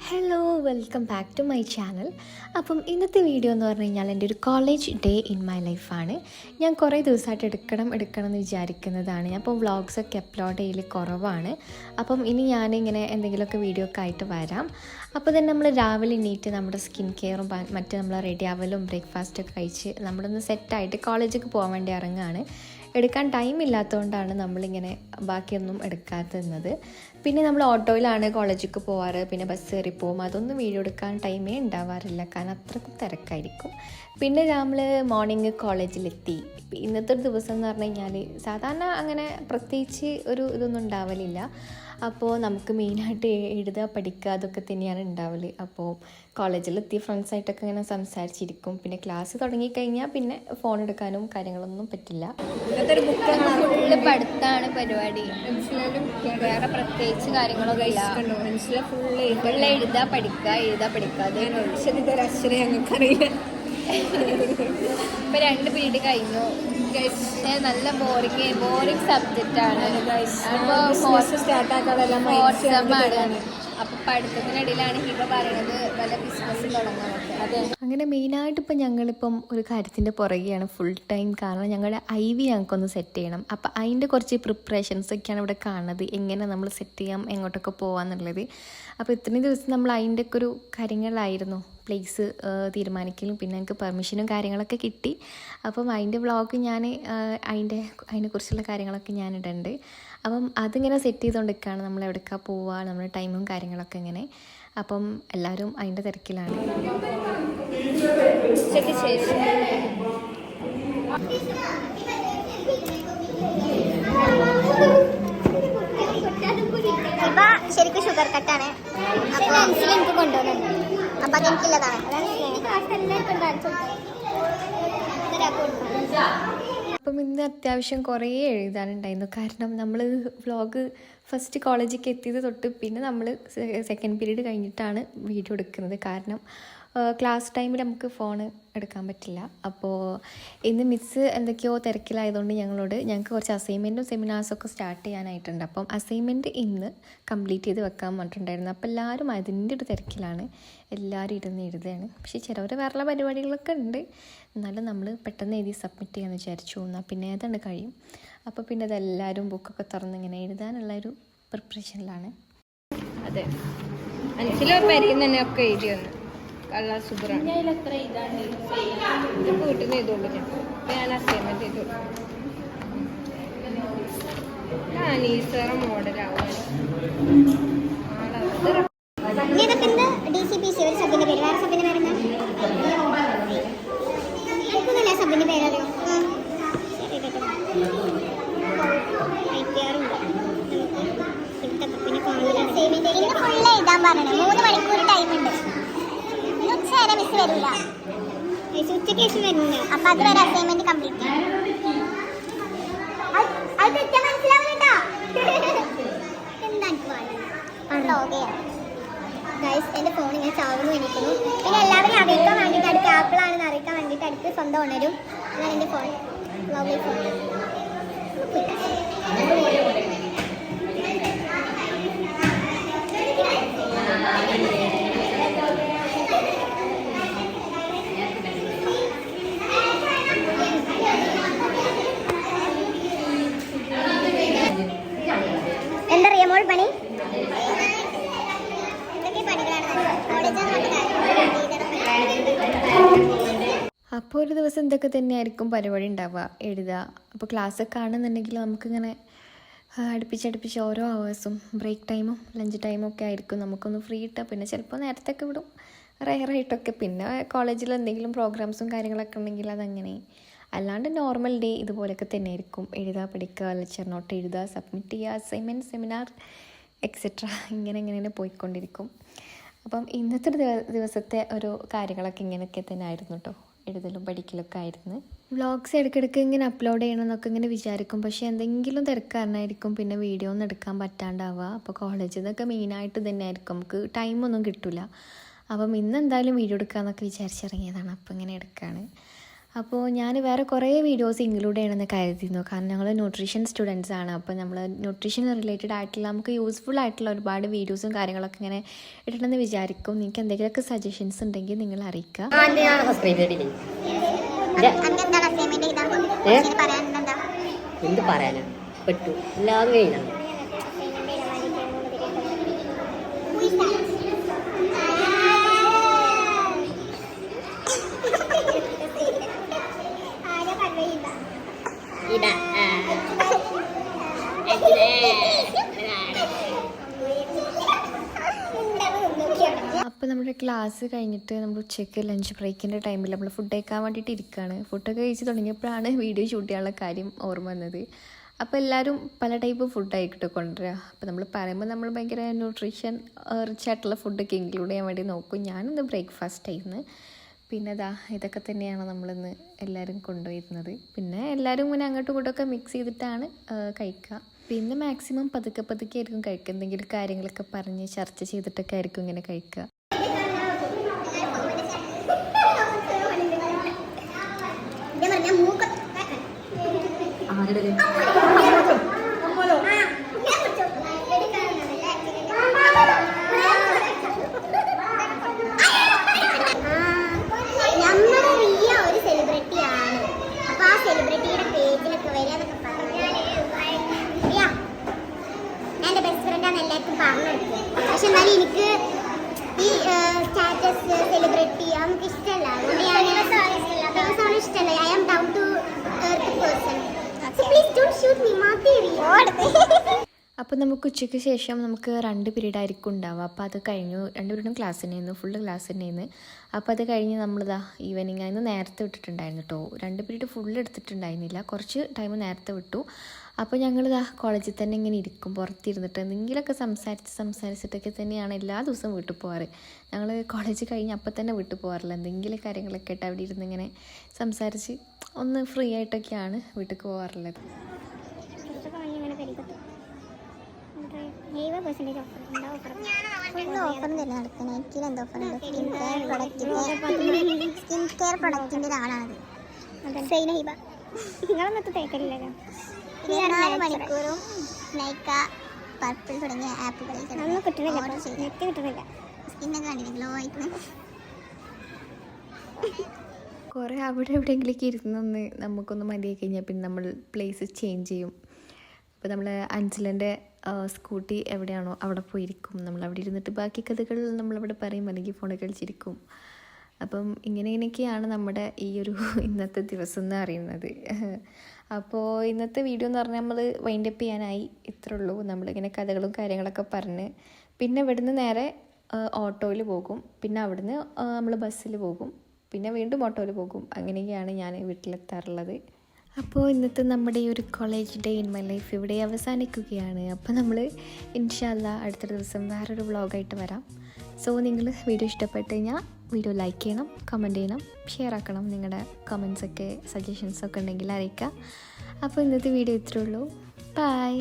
Hello welcome back to my channel. അപ്പം ഇന്നത്തെ video എന്ന് പറഞ്ഞു കഴിഞ്ഞാൽ എൻ്റെ ഒരു കോളേജ് ഡേ ഇൻ മൈ ലൈഫാണ്. ഞാൻ കുറേ ദിവസമായിട്ട് എടുക്കണം എന്ന് വിചാരിക്കുന്നതാണ്. ഞാൻ ഇപ്പോൾ വ്ളോഗ്സൊക്കെ അപ്ലോഡ് ചെയ്യൽ കുറവാണ്. അപ്പം ഇനി ഞാനിങ്ങനെ എന്തെങ്കിലുമൊക്കെ വീഡിയോ ഒക്കെ ആയിട്ട് വരാം. അപ്പോൾ തന്നെ നമ്മൾ രാവിലെ എണീറ്റ് നമ്മുടെ സ്കിൻ കെയറും മറ്റ് നമ്മൾ റെഡി ആവലും ബ്രേക്ക്ഫാസ്റ്റൊക്കെ കഴിച്ച് നമ്മളൊന്ന് സെറ്റായിട്ട് കോളേജിലേക്ക് പോകാൻ വേണ്ടി ഇറങ്ങുകയാണ്. എടുക്കാൻ ടൈം ഇല്ലാത്തതുകൊണ്ടാണ് നമ്മളിങ്ങനെ ബാക്കിയൊന്നും എടുക്കാത്തത്. പിന്നെ നമ്മൾ ഓട്ടോയിലാണ് കോളേജിലേക്ക് പോവാറ്, പിന്നെ ബസ് കയറി പോകും. അതൊന്നും വീഡിയോ എടുക്കാൻ ടൈമേ ഉണ്ടാവാറില്ല, കാരണം അത്രക്കും തിരക്കായിരിക്കും. പിന്നെ നമ്മൾ മോർണിംഗ് കോളേജിലെത്തി. ഇന്നത്തെ ഒരു ദിവസം എന്ന് പറഞ്ഞു കഴിഞ്ഞാൽ സാധാരണ അങ്ങനെ പ്രത്യേകിച്ച് ഒരു ഇതൊന്നും ഉണ്ടാവലില്ല. അപ്പോൾ നമുക്ക് മെയിനായിട്ട് എഴുതുക, പഠിക്കുക, അതൊക്കെ തന്നെയാണ് ഉണ്ടാവല്. അപ്പോൾ കോളേജിലെത്തി ഫ്രണ്ട്സായിട്ടൊക്കെ ഇങ്ങനെ സംസാരിച്ചിരിക്കും. പിന്നെ ക്ലാസ് തുടങ്ങിക്കഴിഞ്ഞാൽ പിന്നെ ഫോൺ എടുക്കാനും കാര്യങ്ങളൊന്നും പറ്റില്ല. ഫുള്ള് പഠിത്തമാണ് പരിപാടി. വേറെ പ്രത്യേകിച്ച് കാര്യങ്ങളൊക്കെ ഇല്ല. ഫുള്ള് എഴുതുക പഠിക്കുക അക്ഷരം ഞങ്ങൾക്കറിയില്ല. ഇപ്പം 2 പീരീഡ് കഴിഞ്ഞു. നല്ല ബോറിംഗ് സബ്ജക്റ്റാണ്. അപ്പോൾ പഠിത്തത്തിനിടയിലാണ് ഹിബ പറയുന്നത് വല്ല ബിസിനസ് തുടങ്ങാനൊക്കെ. അങ്ങനെ മെയിനായിട്ട് ഇപ്പം ഞങ്ങളിപ്പം ഒരു കാര്യത്തിൻ്റെ പുറകെയാണ് ഫുൾ ടൈം. കാരണം ഞങ്ങളുടെ IV ഞങ്ങൾക്കൊന്ന് സെറ്റ് ചെയ്യണം. അപ്പോൾ അതിൻ്റെ കുറച്ച് പ്രിപ്പറേഷൻസൊക്കെയാണ് ഇവിടെ കാണുന്നത്, എങ്ങനെ നമ്മൾ സെറ്റ് ചെയ്യാം, എങ്ങോട്ടൊക്കെ പോകാമെന്നുള്ളത്. അപ്പോൾ ഇത്രയും ദിവസം നമ്മൾ അതിൻ്റെ ഒക്കെ ഒരു കാര്യങ്ങളിലായിരുന്നു, പ്ലേസ് തീരുമാനിക്കലും. പിന്നെ ഞങ്ങൾക്ക് പെർമിഷനും കാര്യങ്ങളൊക്കെ കിട്ടി. അപ്പം അതിൻ്റെ വ്ളോഗ് ഞാൻ അതിനെക്കുറിച്ചുള്ള കാര്യങ്ങളൊക്കെ ഞാൻ ഇടുന്നുണ്ട്. അപ്പം അതിങ്ങനെ സെറ്റ് ചെയ്തുകൊണ്ടിരിക്കുകയാണ്, നമ്മൾ എവിടേക്കാണ് പോവുക, നമ്മുടെ ടൈമും കാര്യങ്ങളൊക്കെ ഇങ്ങനെ. അപ്പം എല്ലാവരും അതിൻ്റെ തിരക്കിലാണ്. ഉച്ചയ്ക്ക് ശേഷം ശരിക്കും ഷുഗർ കട്ടാണ്. അപ്പോൾ എനിക്ക് കൊണ്ടുപോകുന്നുണ്ട്. അപ്പം അതെനിക്കുള്ളതാണ്. അപ്പം ഇന്ന് അത്യാവശ്യം കുറേ എഴുതാനുണ്ടായിരുന്നു. കാരണം നമ്മൾ വ്ളോഗ് ഫസ്റ്റ് കോളേജിലേക്ക് എത്തിയത് തൊട്ട് പിന്നെ നമ്മൾ സെക്കൻഡ് പീരീഡ് കഴിഞ്ഞിട്ടാണ് വീഡിയോ എടുക്കുന്നത്. കാരണം ക്ലാസ് ടൈമിൽ നമുക്ക് ഫോൺ എടുക്കാൻ പറ്റില്ല. അപ്പോൾ ഇന്ന് മിസ്സ് എന്തൊക്കെയോ തിരക്കിലായതുകൊണ്ട് ഞങ്ങൾക്ക് കുറച്ച് അസൈൻമെൻറ്റും സെമിനാർസൊക്കെ സ്റ്റാർട്ട് ചെയ്യാനായിട്ടുണ്ട്. അപ്പം അസൈൻമെൻറ്റ് ഇന്ന് കംപ്ലീറ്റ് ചെയ്ത് വെക്കാൻ പറഞ്ഞിട്ടുണ്ടായിരുന്നു. അപ്പോൾ എല്ലാവരും അതിൻ്റെ ഒരു തിരക്കിലാണ്, എല്ലാവരും ഇരുന്ന് എഴുതുകയാണ്. പക്ഷേ ചിലവർ വേറെ പരിപാടികളൊക്കെ ഉണ്ട്. എന്നാലും നമ്മൾ പെട്ടെന്ന് എഴുതി സബ്മിറ്റ് ചെയ്യാമെന്ന് വിചാരിച്ചു. എന്നാൽ പിന്നെ ഏതാണ്ട് കഴിയും. അപ്പോൾ പിന്നെ അതെല്ലാവരും ബുക്കൊക്കെ തുറന്ന് ഇങ്ങനെ എഴുതാനുള്ളൊരു പ്രിപ്പറേഷനിലാണ്. അതെ, മനസ്സിലോ പരിയുന്ന ഒക്കെ എഴുതി വന്നു. കള്ള സൂപ്പറാണ്. വീട്ടിൽ നിന്ന് ചെയ്തോളൂ. ഞാൻ അസൈൻമെന്റ് ചെയ്തോളൂ. അനീസറ മോഡലാവും. DCPC ഒരു സബിന്റെ പേര്, വേറെ സബിന്റെ പേരെന്താ? സബിന്റെ പേരറിയോ? എഴുതാൻ പറഞ്ഞത് 3 മണിക്കൂർ ടൈം ഉണ്ട്. ഉച്ച വരെ മിസ് വരില്ല, ഉച്ചയ്ക്ക് ശേഷം വരുന്നില്ല. അപ്പൊ അത് വരെ അസൈൻമെന്റ് കംപ്ലീറ്റ് ചെയ്യും. എന്റെ ഫോൺ ഇങ്ങനെ ചാവുന്നു എനിക്കുന്നു. പിന്നെ എല്ലാവരും അറിയിക്കാൻ വേണ്ടിയിട്ട് അടുത്ത് ആപ്പിളാണെന്ന് അറിയിക്കാൻ വേണ്ടിയിട്ട് അടുത്ത് സ്വന്തം ഉണരും. അതാണ് എന്റെ ഫോൺ, ലവ്ലി ഫോൺ. എന്തറിയാം മോൾ പണി? അപ്പോൾ ഒരു ദിവസം ഇതൊക്കെ തന്നെയായിരിക്കും പരിപാടി ഉണ്ടാവുക, എഴുതുക. അപ്പോൾ ക്ലാസ്സൊക്കെ ആണെന്നുണ്ടെങ്കിൽ നമുക്കിങ്ങനെ അടുപ്പിച്ചടുപ്പിച്ച് ഓരോ അവേഴ്സും ബ്രേക്ക് ടൈമും ലഞ്ച് ടൈമും ഒക്കെ ആയിരിക്കും നമുക്കൊന്ന് ഫ്രീ കിട്ടുക. പിന്നെ ചിലപ്പോൾ നേരത്തൊക്കെ വിടും, റയറായിട്ടൊക്കെ. പിന്നെ കോളേജിൽ എന്തെങ്കിലും പ്രോഗ്രാംസും കാര്യങ്ങളൊക്കെ ഉണ്ടെങ്കിൽ അതങ്ങനെ. അല്ലാണ്ട് നോർമൽ ഡേ ഇതുപോലെയൊക്കെ തന്നെ ആയിരിക്കും. എഴുതുക, പഠിക്കുക, ലെക്ചർ നോട്ട് എഴുതുക, സബ്മിറ്റ് ചെയ്യുക, അസൈൻമെൻറ്റ്, സെമിനാർ എക്സെട്ര ഇങ്ങനെ പോയിക്കൊണ്ടിരിക്കും. അപ്പം ഇന്നത്തെ ഒരു ദിവസത്തെ ഒരു കാര്യങ്ങളൊക്കെ ഇങ്ങനെയൊക്കെ തന്നെ ആയിരുന്നു കേട്ടോ. എഴുതലും പഠിക്കലൊക്കെ ആയിരുന്നു. വ്ളോഗ്സ് ഇടയ്ക്കിടയ്ക്ക് ഇങ്ങനെ അപ്ലോഡ് ചെയ്യണമെന്നൊക്കെ ഇങ്ങനെ വിചാരിക്കും. പക്ഷേ എന്തെങ്കിലും തിരക്കാരനായിരിക്കും പിന്നെ വീഡിയോ ഒന്നും എടുക്കാൻ പറ്റാണ്ടാവുക. അപ്പോൾ കോളേജിൽ നിന്നൊക്കെ മെയിനായിട്ട് തന്നെ ആയിരിക്കും, നമുക്ക് ടൈമൊന്നും കിട്ടില്ല. അപ്പം ഇന്ന് എന്തായാലും വീഡിയോ എടുക്കാമെന്നൊക്കെ വിചാരിച്ചിറങ്ങിയതാണ്. അപ്പം ഇങ്ങനെ എടുക്കുകയാണ്. അപ്പോൾ ഞാൻ വേറെ കുറേ വീഡിയോസ് ഇൻക്ലൂഡ് ചെയ്യണമെന്ന് കരുതിയിരുന്നു. കാരണം ഞങ്ങൾ ന്യൂട്രീഷൻ സ്റ്റുഡൻസ് ആണ്. അപ്പോൾ നമ്മൾ ന്യൂട്രീഷൻ റിലേറ്റഡ് ആയിട്ടുള്ള നമുക്ക് യൂസ്ഫുൾ ആയിട്ടുള്ള ഒരുപാട് വീഡിയോസും കാര്യങ്ങളൊക്കെ ഇങ്ങനെ ഇടണമെന്ന് വിചാരിക്കും. നിങ്ങൾക്ക് എന്തെങ്കിലുമൊക്കെ സജഷൻസ് ഉണ്ടെങ്കിൽ നിങ്ങൾ അറിയിക്കുക. എന്ത് പറയാനാ പെട്ടു എല്ലാവരും കഴിഞ്ഞാണ്. അപ്പോൾ നമ്മുടെ ക്ലാസ് കഴിഞ്ഞിട്ട് നമ്മൾ ഉച്ചയ്ക്ക് ലഞ്ച് ബ്രേക്കിൻ്റെ ടൈമിൽ നമ്മൾ ഫുഡ് കഴിക്കാൻ വേണ്ടിയിട്ട് ഇരിക്കുകയാണ്. ഫുഡൊക്കെ കഴിച്ച് തുടങ്ങിയപ്പോഴാണ് വീഡിയോ ഷൂട്ട് ചെയ്യാനുള്ള കാര്യം ഓർമ്മ വന്നത്. അപ്പോൾ എല്ലാവരും പല ടൈപ്പ് ഫുഡായിക്കിട്ട് കൊണ്ടുവരിക. അപ്പോൾ നമ്മൾ പറയുമ്പോൾ നമ്മൾ ഭയങ്കര ന്യൂട്രീഷൻ റിച്ച് ആയിട്ടുള്ള ഫുഡൊക്കെ ഇൻക്ലൂഡ് ചെയ്യാൻ വേണ്ടി നോക്കും. ഞാനിന്ന് ബ്രേക്ക്ഫാസ്റ്റ് ആയിരുന്നു. പിന്നെ ഇതൊക്കെ തന്നെയാണ് നമ്മളിന്ന് എല്ലാവരും കൊണ്ടുപോയിരുന്നത്. പിന്നെ എല്ലാവരും ഇങ്ങനെ അങ്ങോട്ടും ഇങ്ങോട്ടൊക്കെ മിക്സ് ചെയ്തിട്ടാണ് കഴിക്കുക. പിന്നെ മാക്സിമം പതുക്കെ ആയിരിക്കും കഴിക്കുക. എന്തെങ്കിലും കാര്യങ്ങളൊക്കെ പറഞ്ഞ് ചർച്ച ചെയ്തിട്ടൊക്കെ ആയിരിക്കും ഇങ്ങനെ കഴിക്കുക. പക്ഷെ എന്നാലും എനിക്ക് ഈ സ്റ്റാറ്റസ് സെലിബ്രിറ്റി നമുക്ക് ഇഷ്ടമല്ല. അതുകൊണ്ട് ഇഷ്ടമല്ല. I am down to earth person. Please don't shoot me. അപ്പോൾ നമുക്ക് ഉച്ചയ്ക്ക് ശേഷം നമുക്ക് 2 പീരീഡ് ആയിരിക്കും ഉണ്ടാവുക. അപ്പോൾ അത് കഴിഞ്ഞു. 2 പീരീഡും ക്ലാസ് തന്നെയായിരുന്നു, ഫുള്ള് ക്ലാസ് തന്നെയായിരുന്നു. അപ്പോൾ അത് കഴിഞ്ഞ് നമ്മളിതാ ഈവനിങ് ആയിരുന്നു നേരത്തെ വിട്ടിട്ടുണ്ടായിരുന്നു കേട്ടോ. 2 പീരീഡ് ഫുള്ള് എടുത്തിട്ടുണ്ടായിരുന്നില്ല, കുറച്ച് ടൈം നേരത്തെ വിട്ടു. അപ്പോൾ ഞങ്ങളിതാ കോളേജിൽ തന്നെ ഇങ്ങനെ ഇരിക്കും, പുറത്തിരുന്നിട്ട് എന്തെങ്കിലുമൊക്കെ സംസാരിച്ചിട്ടൊക്കെ തന്നെയാണ് എല്ലാ ദിവസവും വീട്ടിൽ പോകാറ്. ഞങ്ങൾ കോളേജ് കഴിഞ്ഞ് അപ്പം തന്നെ വീട്ടിൽ പോകാറില്ല. എന്തെങ്കിലും കാര്യങ്ങളൊക്കെ ആയിട്ട് അവിടെ ഇരുന്ന് ഇങ്ങനെ സംസാരിച്ച് ഒന്ന് ഫ്രീ ആയിട്ടൊക്കെയാണ് വീട്ടിൽ പോകാറുള്ളത്. 70% ഓഫർ തന്നെ നടക്കുന്നത്. എനിക്ക് എന്ത് ഓഫർ ഉണ്ട്? സ്കിൻ കെയർ പ്രൊഡക്റ്റിൻ്റെ ഒരാളാണത്. നിങ്ങളൊന്നും തേക്കലില്ലല്ലോ. 24 മണിക്കൂറും നൈക്ക, പർപ്പിൾ തുടങ്ങിയ ആപ്പുകളിൽ കിട്ടുന്നില്ല. സ്കിന്നൊക്കെ കണ്ടില്ല, ഗ്ലോ ആയിട്ട്. കുറേ അവിടെ എവിടെയെങ്കിലേക്ക് ഇരുന്നൊന്ന് നമുക്കൊന്ന് മതിയായി കഴിഞ്ഞാൽ പിന്നെ നമ്മൾ പ്ലേസ് ചേഞ്ച് ചെയ്യും. അപ്പോൾ നമ്മൾ അഞ്ചലിൻ്റെ സ്കൂട്ടി എവിടെയാണോ അവിടെ പോയിരിക്കും. നമ്മളവിടെ ഇരുന്നിട്ട് ബാക്കി കഥകൾ നമ്മളവിടെ പറയും, അല്ലെങ്കിൽ ഫോണിൽ കളിച്ചിരിക്കും. അപ്പം ഇങ്ങനെയൊക്കെയാണ് നമ്മുടെ ഈ ഒരു ഇന്നത്തെ ദിവസം എന്ന് അറിയുന്നത്. അപ്പോൾ ഇന്നത്തെ വീഡിയോ എന്ന് പറഞ്ഞാൽ നമ്മൾ വൈൻഡ് അപ്പ് ചെയ്യാനായി. ഇത്രേ ഉള്ളൂ. നമ്മളിങ്ങനെ കഥകളും കാര്യങ്ങളൊക്കെ പറഞ്ഞ് പിന്നെ ഇവിടുന്ന് നേരെ ഓട്ടോയിൽ പോകും. പിന്നെ അവിടുന്ന് നമ്മൾ ബസ്സിൽ പോകും. പിന്നെ വീണ്ടും ഓട്ടോയിൽ പോകും. അങ്ങനെയൊക്കെയാണ് ഞാൻ വീട്ടിലെത്താറുള്ളത്. അപ്പോൾ ഇന്നത്തെ നമ്മുടെ ഈ ഒരു college day in my life ഇവിടെ അവസാനിക്കുകയാണ്. അപ്പോൾ നമ്മൾ ഇൻഷാ അല്ലാ അടുത്ത ദിവസം വേറൊരു വ്ളോഗായിട്ട് വരാം. സോ നിങ്ങൾ വീഡിയോ ഇഷ്ടപ്പെട്ട് കഴിഞ്ഞാൽ വീഡിയോ ലൈക്ക് ചെയ്യണം, കമൻറ്റ് ചെയ്യണം, ഷെയർ ആക്കണം. നിങ്ങളുടെ കമൻസൊക്കെ സജഷൻസൊക്കെ ഉണ്ടെങ്കിൽ അറിയിക്കുക. അപ്പോൾ ഇന്നത്തെ വീഡിയോ ഇത്രയേ ഉള്ളൂ. ബൈ.